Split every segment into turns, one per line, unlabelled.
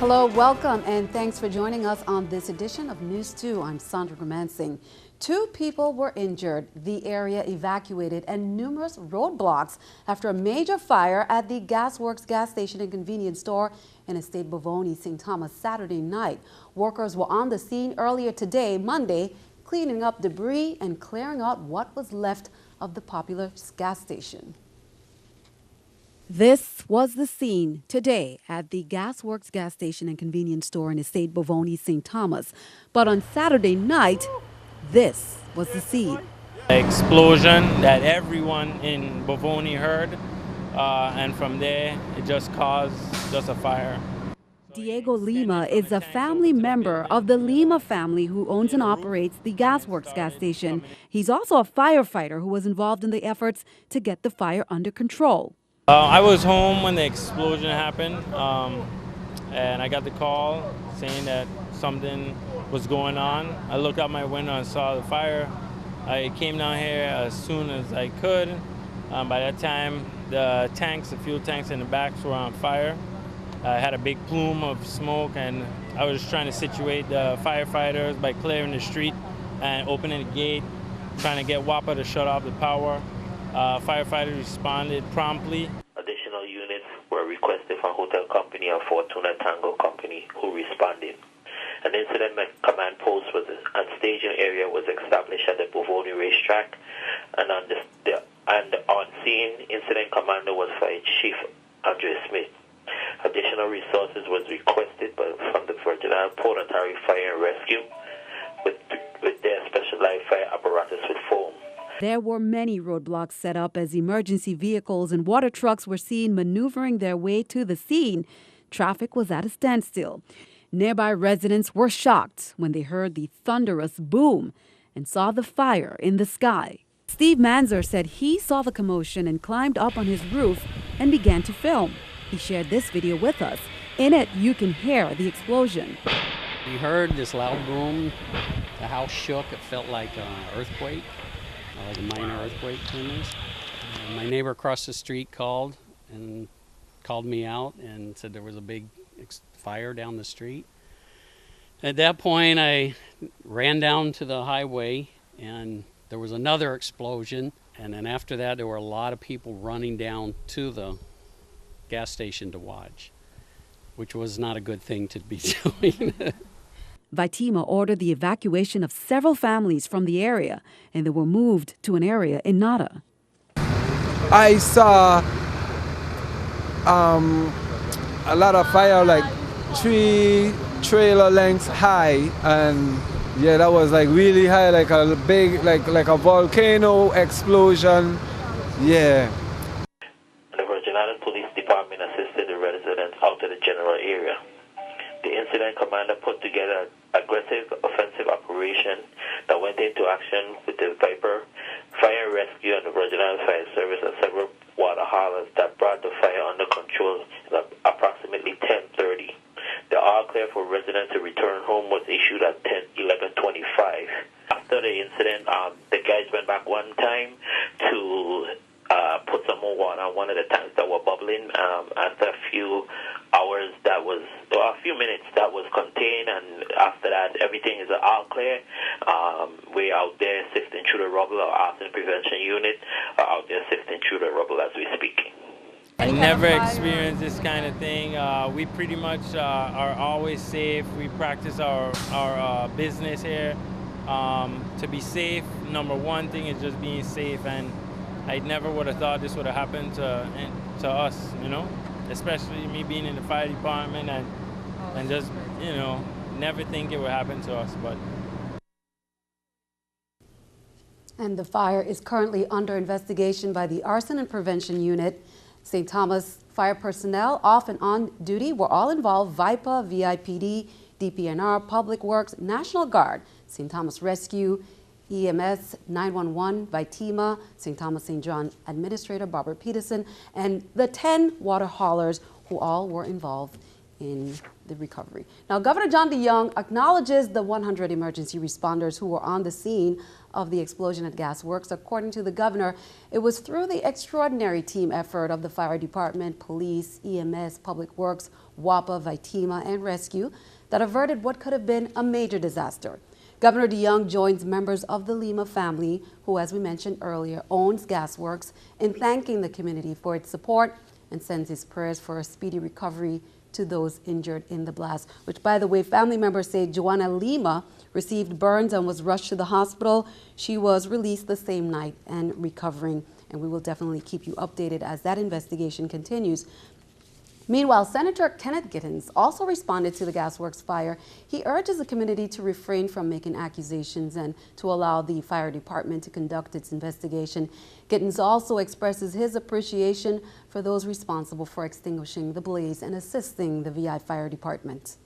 Hello, welcome, and thanks for joining us on this edition of News 2. I'm Sandra Gramansing. 2 people were injured, the area evacuated, and numerous roadblocks after a major fire at the Gasworks Gas Station and convenience store in Estate Bovoni, St. Thomas, Saturday night. Workers were on the scene earlier today, Monday, cleaning up debris and clearing out what was left of the popular gas station. This was the scene today at the Gasworks Gas Station and convenience store in Estate Bovoni, St. Thomas. But on Saturday night, this was the scene.
Explosion that everyone in Bovoni heard, and from there it just caused a fire.
Diego Lima is a family member of the Lima family who owns and operates the Gasworks gas station. He's also a firefighter who was involved in the efforts to get the fire under control.
I was home when the explosion happened, and I got the call saying that something was going on. I looked out my window and saw the fire. I came down here as soon as I could. By that time, the fuel tanks in the backs were on fire. I had a big plume of smoke, and I was just trying to situate the firefighters by clearing the street and opening the gate, trying to get WAPA to shut off the power. Firefighters responded promptly.
Additional units were requested from Hotel Company and Fortuna Tango Company, who responded. An incident command post and staging area was established at the Bovoni racetrack, and on scene, incident commander was Fire Chief Andre Smith. Additional resources was requested from the Virgin Islands Port Authority Fire and Rescue with their specialized fire apparatus with foam.
There were many roadblocks set up as emergency vehicles and water trucks were seen maneuvering their way to the scene. Traffic was at a standstill. Nearby residents were shocked when they heard the thunderous boom and saw the fire in the sky. Steve Manzer said he saw the commotion and climbed up on his roof and began to film. He shared this video with us. In it, you can hear the explosion.
We heard this loud boom. The house shook. It felt like an earthquake, like a minor earthquake. My neighbor across the street called me out and said there was a big fire down the street. At that point, I ran down to the highway, and there was another explosion. And then after that, there were a lot of people running down to the gas station to watch, which was not a good thing to be doing.
Vitima ordered the evacuation of several families from the area, and they were moved to an area in Nada.
I saw a lot of fire, like 3 trailer lengths high, and yeah, that was like really high, like a big, like a volcano explosion. Yeah.
The Virgin Islands Police Department assisted the residents out of the general area. The incident commander put together an aggressive offensive operation that went into action with the Viper Fire Rescue and the Virgin Islands Fire Service and several water haulers that brought the fire under control at approximately 10:30. The all clear for residents to return home was issued at 11:25. After the incident, the guys went back one time to put some more water on one of the tanks that were bubbling. After a few minutes, that was contained, and after that, everything is all clear. We're out there sifting through the rubble. Our arson prevention unit are out there sifting through the rubble as we speak.
I never experienced this kind of thing. We pretty much are always safe. We practice our business here. To be safe, number one thing is just being safe, and I never would have thought this would have happened to us, you know, especially me being in the fire department and just, you know, never think it would happen to us. But.
And the fire is currently under investigation by the Arson and Prevention Unit. St. Thomas fire personnel off and on duty were all involved: VIPA, VIPD, DPNR, Public Works, National Guard, St. Thomas Rescue, EMS, 911, Vitima, St. Thomas St. John Administrator Barbara Peterson, and the 10 water haulers who all were involved in the recovery. Now, Governor John DeYoung acknowledges the 100 emergency responders who were on the scene, of the explosion at Gasworks. According to the governor, it was through the extraordinary team effort of the fire department, police, EMS, Public Works, WAPA, Vitima, and Rescue that averted what could have been a major disaster. Governor DeYoung joins members of the Lima family, who, as we mentioned earlier, owns Gasworks, in thanking the community for its support and sends his prayers for a speedy recovery to those injured in the blast, which, by the way, family members say Joanna Lima received burns and was rushed to the hospital. She was released the same night and recovering, and we will definitely keep you updated as that investigation continues. Meanwhile, Senator Kenneth Gittens also responded to the Gasworks fire. He urges the community to refrain from making accusations and to allow the fire department to conduct its investigation. Gittens also expresses his appreciation for those responsible for extinguishing the blaze and assisting the VI fire department.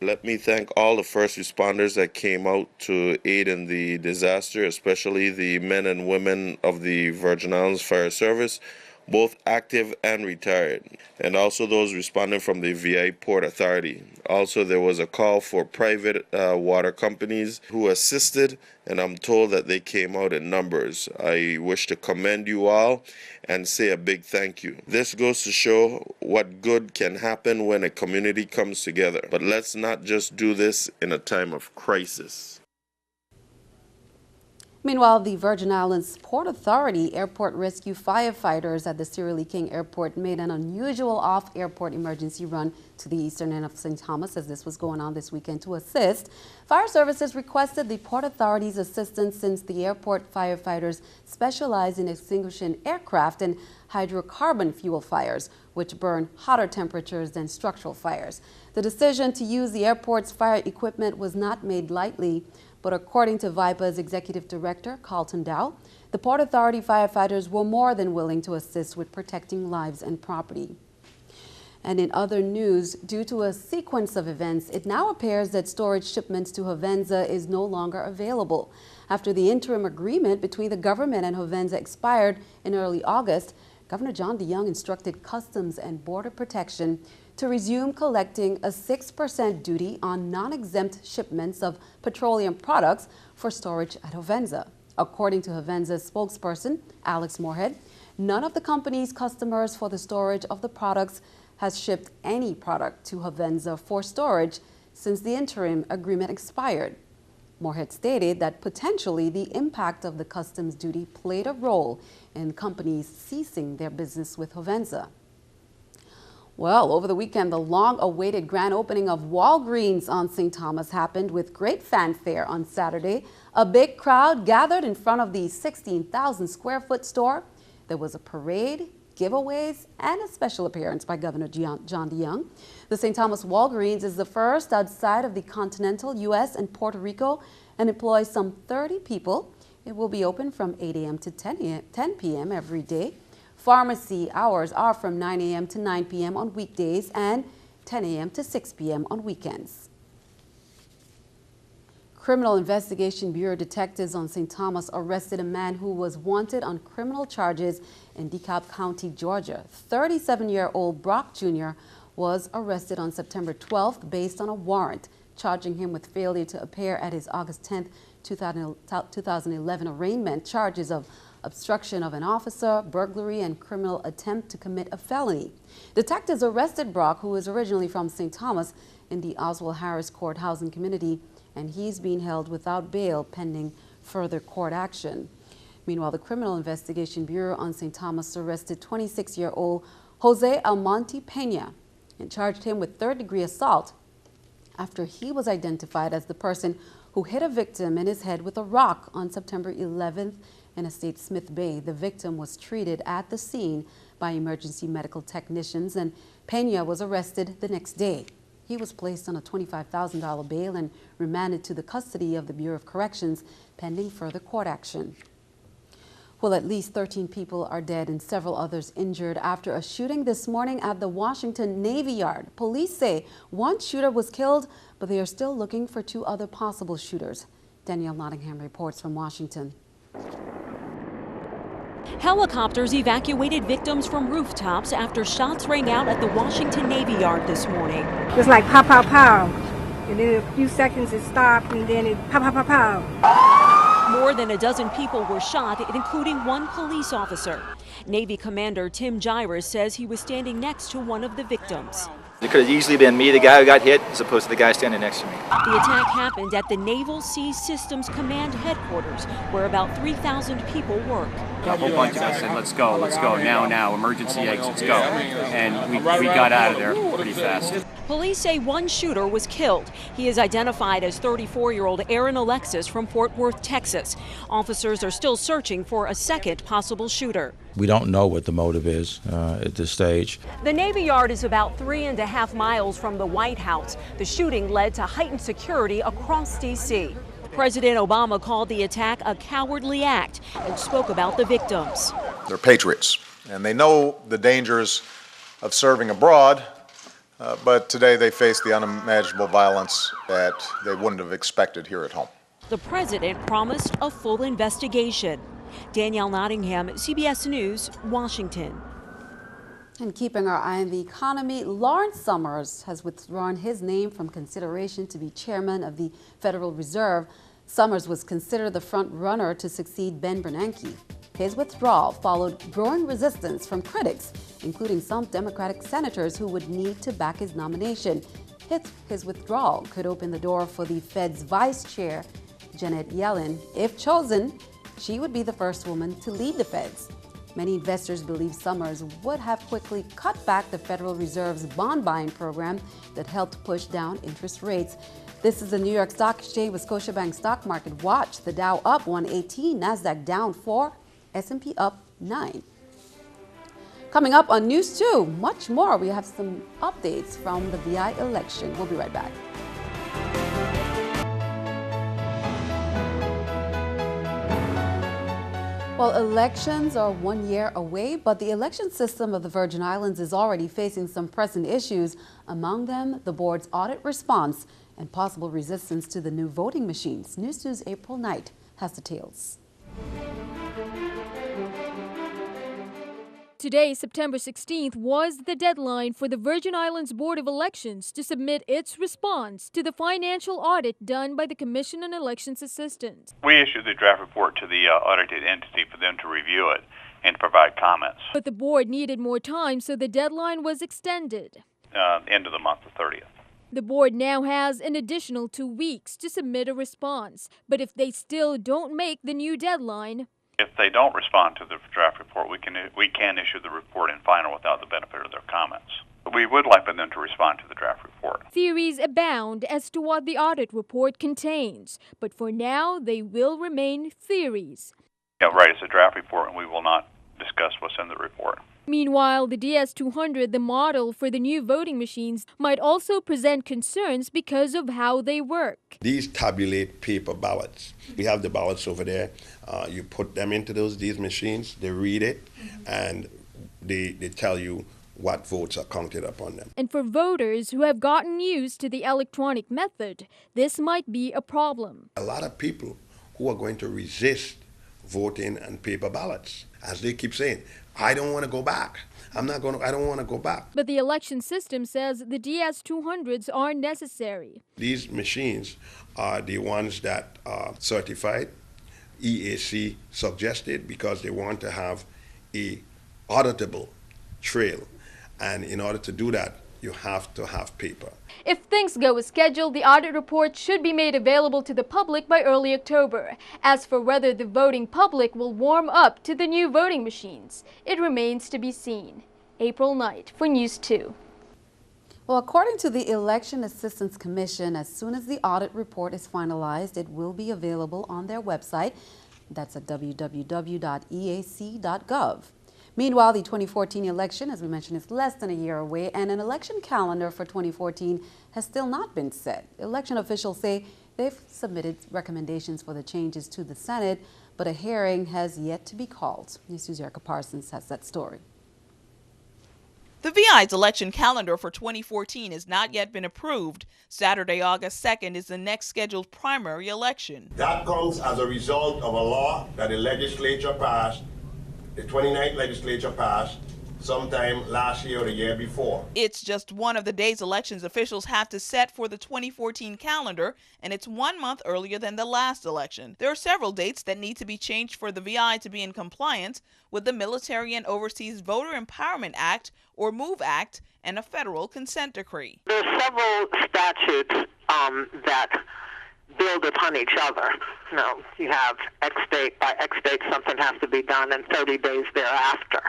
Let me thank all the first responders that came out to aid in the disaster, especially the men and women of the Virgin Islands Fire Service, both active and retired, and also those responding from the VI Port Authority. Also, there was a call for private water companies who assisted, and I'm told that they came out in numbers. I wish to commend you all and say a big thank you. This goes to show what good can happen when a community comes together. But let's not just do this in a time of crisis.
Meanwhile, the Virgin Islands Port Authority airport rescue firefighters at the Cyril E. King Airport made an unusual off-airport emergency run to the eastern end of St. Thomas as this was going on this weekend to assist. Fire services requested the Port Authority's assistance since the airport firefighters specialize in extinguishing aircraft and hydrocarbon fuel fires, which burn hotter temperatures than structural fires. The decision to use the airport's fire equipment was not made lightly, but according to VIPA's executive director, Carlton Dow, the Port Authority firefighters were more than willing to assist with protecting lives and property. And in other news, due to a sequence of events, it now appears that storage shipments to Hovenza is no longer available. After the interim agreement between the government and Hovenza expired in early August, Governor John DeYoung instructed Customs and Border Protection to resume collecting a 6% duty on non-exempt shipments of petroleum products for storage at Hovenza. According to Hovenza's spokesperson, Alex Moorhead, none of the company's customers for the storage of the products has shipped any product to Hovenza for storage since the interim agreement expired. Moorhead stated that potentially the impact of the customs duty played a role in companies ceasing their business with Hovenza. Well, over the weekend, the long-awaited grand opening of Walgreens on St. Thomas happened with great fanfare on Saturday. A big crowd gathered in front of the 16,000-square-foot store. There was a parade, giveaways, and a special appearance by Governor John DeYoung. The St. Thomas Walgreens is the first outside of the continental U.S. and Puerto Rico and employs some 30 people. It will be open from 8 a.m. to 10 p.m. every day. Pharmacy hours are from 9 a.m. to 9 p.m. on weekdays and 10 a.m. to 6 p.m. on weekends. Criminal Investigation Bureau detectives on St. Thomas arrested a man who was wanted on criminal charges in DeKalb County, Georgia. 37-year-old Brock Jr. was arrested on September 12th based on a warrant charging him with failure to appear at his August 10th, 2011 arraignment. Charges of obstruction of an officer, burglary, and criminal attempt to commit a felony. Detectives arrested Brock, who is originally from St. Thomas, in the Oswald Harris Court housing community, and he's being held without bail pending further court action. Meanwhile, the Criminal Investigation Bureau on St. Thomas arrested 26-year-old Jose Almonte Pena and charged him with third-degree assault after he was identified as the person who hit a victim in his head with a rock on September 11th in Estate Smith Bay. The victim was treated at the scene by emergency medical technicians, and Pena was arrested the next day. He was placed on a $25,000 bail and remanded to the custody of the Bureau of Corrections pending further court action. Well, at least 13 people are dead and several others injured after a shooting this morning at the Washington Navy Yard. Police say one shooter was killed, but they are still looking for two other possible shooters. Danielle Nottingham reports from Washington.
Helicopters evacuated victims from rooftops after shots rang out at the Washington Navy Yard this morning.
It was like pow, pow, pow. And then in a few seconds it stopped, and then it pow, pow, pow, pow.
More than a dozen people were shot, including one police officer. Navy Commander Tim Gyrus says he was standing next to one of the victims.
It could have easily been me, the guy who got hit, as opposed to the guy standing next to me.
The attack happened at the Naval Sea Systems Command headquarters, where about 3,000 people work.
A whole bunch of us said, let's go, now, emergency exits, go. And we got out of there pretty fast.
Police say one shooter was killed. He is identified as 34-year-old Aaron Alexis from Fort Worth, Texas. Officers are still searching for a second possible shooter.
We don't know what the motive is at this stage.
The Navy Yard is about 3.5 miles from the White House. The shooting led to heightened security across D.C. President Obama called the attack a cowardly act and spoke about the victims.
They're patriots, and they know the dangers of serving abroad, but today they face the unimaginable violence that they wouldn't have expected here at home.
The president promised a full investigation. Danielle Nottingham, CBS News, Washington.
And keeping our eye on the economy, Lawrence Summers has withdrawn his name from consideration to be chairman of the Federal Reserve. Summers was considered the front runner to succeed Ben Bernanke. His withdrawal followed growing resistance from critics, including some Democratic senators who would need to back his nomination. His withdrawal could open the door for the Fed's vice chair, Janet Yellen. If chosen, she would be the first woman to lead the Feds. Many investors believe Summers would have quickly cut back the Federal Reserve's bond buying program that helped push down interest rates. This is the New York Stock Exchange with Scotiabank Stock Market Watch. The Dow up 118, NASDAQ down 4, S&P up 9. Coming up on News 2, much more. We have some updates from the VI election. We'll be right back. Well, elections are 1 year away, but the election system of the Virgin Islands is already facing some pressing issues. Among them, the board's audit response and possible resistance to the new voting machines. News 2's April Knight has details.
Today, September 16th, was the deadline for the Virgin Islands Board of Elections to submit its response to the financial audit done by the Commission on Elections Assistance.
We issued the draft report to the audited entity for them to review it and provide comments.
But the board needed more time, so the deadline was extended.
End of the month, the 30th.
The board now has an additional 2 weeks to submit a response. But if they still don't make the new deadline,
if they don't respond to the draft report, we can issue the report in final without the benefit of their comments. But we would like for them to respond to the draft report.
Theories abound as to what the audit report contains, but for now they will remain theories.
Yeah, right, it's a draft report and we will not discuss what's in the report.
Meanwhile, the DS200, the model for the new voting machines, might also present concerns because of how they work.
These tabulate paper ballots. We have the ballots over there. You put them into these machines, they read it, and they tell you what votes are counted upon them.
And for voters who have gotten used to the electronic method, this might be a problem.
A lot of people who are going to resist voting and paper ballots, as they keep saying, I don't want to go back. I don't want to go back.
But the election system says the DS200s are necessary.
These machines are the ones that are certified, EAC suggested, because they want to have a auditable trail. And in order to do that, you have to have paper.
If things go as scheduled, the audit report should be made available to the public by early October. As for whether the voting public will warm up to the new voting machines, it remains to be seen. April Knight for News 2.
Well, according to the Election Assistance Commission, as soon as the audit report is finalized, it will be available on their website. That's at www.eac.gov. Meanwhile, the 2014 election, as we mentioned, is less than a year away, and an election calendar for 2014 has still not been set. Election officials say they've submitted recommendations for the changes to the Senate, but a hearing has yet to be called. News 2's Erica Parsons has that story.
The VI's election calendar for 2014 has not yet been approved. Saturday, August 2nd is the next scheduled primary election.
That comes as a result of a law that the legislature passed, the 29th legislature passed,
sometime last year or the year before.
It's just one of the days elections officials have to set for the 2014 calendar, and it's 1 month earlier than the last election. There are several dates that need to be changed for the VI to be in compliance with the Military and Overseas Voter Empowerment Act, or MOVE Act, and a federal consent decree.
There are several statutes that build upon each other. You know, you have X date, by X date something has to be done, and 30 days thereafter.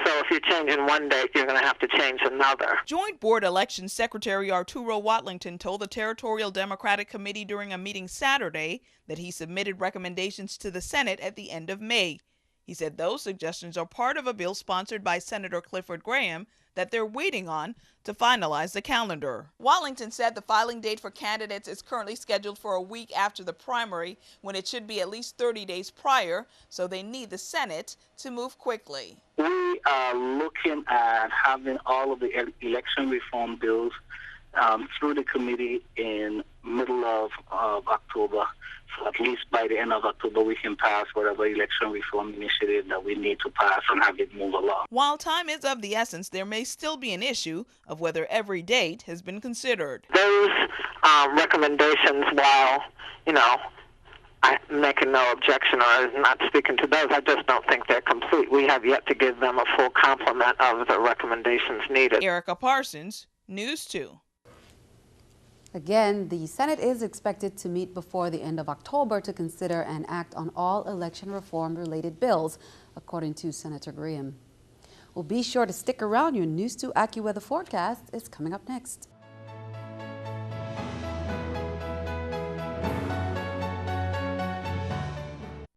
So if you're changing one date, you're going to have to change another.
Joint Board Elections Secretary Arturo Watlington told the Territorial Democratic Committee during a meeting Saturday that he submitted recommendations to the Senate at the end of May. He said those suggestions are part of a bill sponsored by Senator Clifford Graham that they're waiting on to finalize the calendar. Watlington said the filing date for candidates is currently scheduled for a week after the primary, when it should be at least 30 days prior, so they need the Senate to move quickly.
We are looking at having all of the election reform bills through the committee in middle of October. So at least by the end of October, we can pass whatever election reform initiative that we need to pass and have it move along.
While time is of the essence, there may still be an issue of whether every date has been considered.
Those recommendations, while, you know, I'm making no objection or not speaking to those, I just don't think they're complete. We have yet to give them a full complement of the recommendations needed.
Erica Parsons, News 2.
Again, the Senate is expected to meet before the end of October to consider and act on all election reform-related bills, according to Senator Graham. Well, be sure to stick around. Your News 2 AccuWeather forecast is coming up next.